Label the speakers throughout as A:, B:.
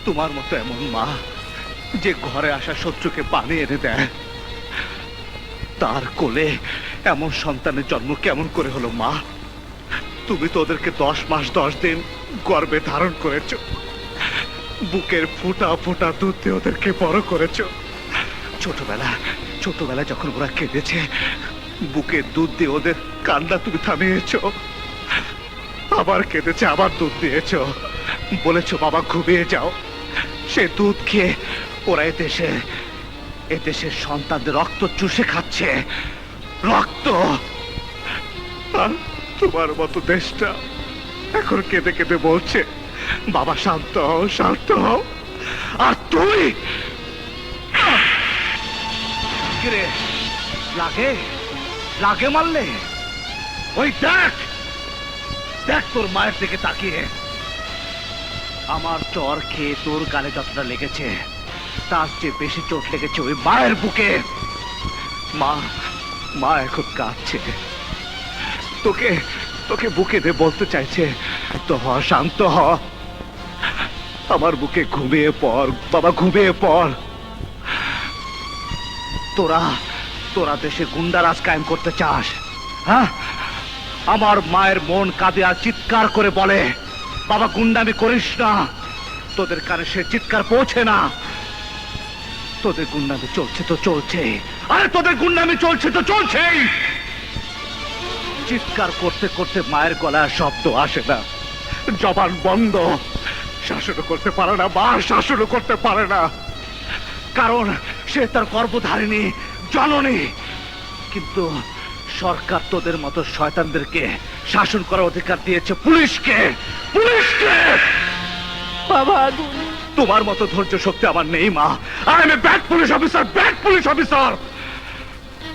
A: তোমার মতো এমন মা যে ঘরে আসা শত্রুকে পানি এনে দেয়, তার কোলে এমন সন্তানের জন্ম কেমন করে হলো মা? তুমি তো ওদেরকে 10 মাস 10 দিন গর্ভে ধারণ করেছো, বুকের ফোঁটা ফোঁটা দুধ দিয়ে ওদেরকে বড় করেছো। ছোটবেলা যখন ওরা কেঁদেছে, বুকের দুধ দিয়ে ওদের কান্না তুমি থামিয়েছো। আবার কেঁদেছে, আবার দুধ দিয়েছো, বলেছো বাবা ঘুমিয়ে যাও। সে দুধ খেয়ে ওরা এদেশের সন্তানদের রক্ত চুষে খাচ্ছে, রক্ত। আর তোমার মতো দেশটা এখন কেঁদে কেঁদে বলছে বাবা শান্ত হও, শান্ত হও। আর তুই কিরে, লাগে লাগে মারলে? ওই দেখ দেখ তোর মায়ের দিকে তাকিয়ে। আমার চর খেয়ে তোর গালে যতটা লেগেছে, তার চেয়ে বেশি চোট লেগেছে ওই মায়ের বুকে। মা এখন কাঁদছে, তোকে তোকে বুকে দিয়ে বলতে চাইছে তো হ, শান্ত হ। আমার বুকে ঘুমিয়ে পড় বাবা, ঘুমিয়ে পড়। তোরা দেশে গুন্ডারাজ কায়েম করতে চাস, হ্যাঁ? আমার মায়ের মন কাঁদে আর চিৎকার করে বলে বাবা গুন্ডামি করিস না। তোদের কানে সে চিৎকার পৌঁছে না। তোদের গুন্ডামি চলছে তো চলছে, আরে তোদের গুন্ডামি চলছে তো চলছেই। চিৎকার করতে করতে মায়ের গলায় শব্দ আসে না, জবান বন্ধ। শাসন করতে পারে না মা, শাসন করতে পারে না, কারণ সে তার গর্ভধারিণী জননী। কিন্তু সরকার তোদের মতো শয়তানদেরকে শাসন করার অধিকার দিয়েছে পুলিশকে।
B: বাবা,
A: তোমার মতো ধৈর্য শক্তি আমার নেই মা। I M a bad police officer, bad police officer.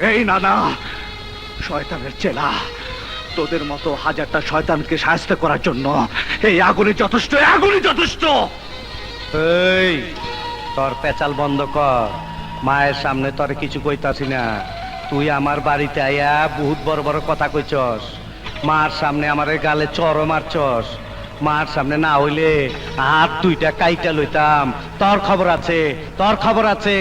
A: এই না শয়তানের চেলা, তোদের মতো হাজারটা শয়তানকে শায়েস্তা করার জন্য এই আগুনই যথেষ্ট, আগুনই যথেষ্ট।
C: এই তোর পেঁচাল বন্ধ কর, মায়ের সামনে তোর কিছু কইতাছি না। তুই আমার বাড়িতে আইয়া বহুত বড় বড় কথা কইছস, মার সামনে আমার গালে চড় মারছস। মার সামনে না হইলে হাত দুইটা কাইটা লইতাম। তোর খবর আছে, তোর খবর আছে।